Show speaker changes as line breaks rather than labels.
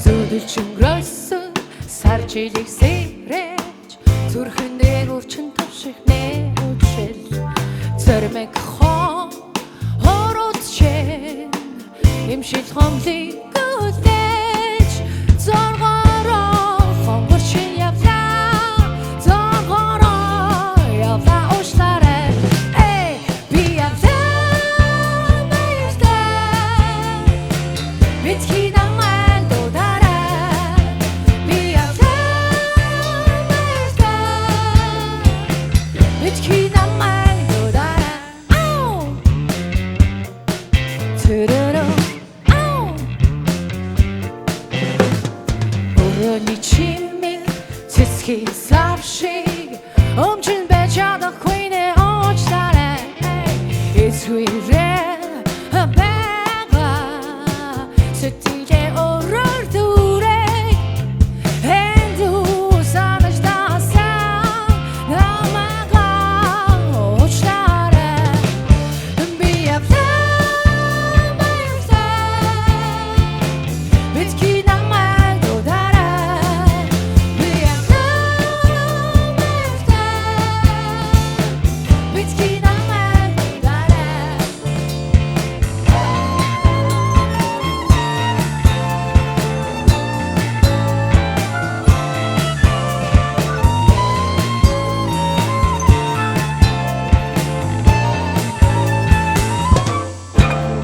зөөлж өнгөрөөсөн сар жилиг сэрэж зүрхэндээ өвчин тавших нэрүүчэл цэрмэг хон хоротчэн имшил хомлиг гүлдэж зоргороо хомгорчин явлаа зоргороо явлаа ушларэ би явлаа мэстэ битгий намайг додараа би явлаа мэстэ битгий намайг додараа Өрөөний чимэг цэцгийн савшиг өмжин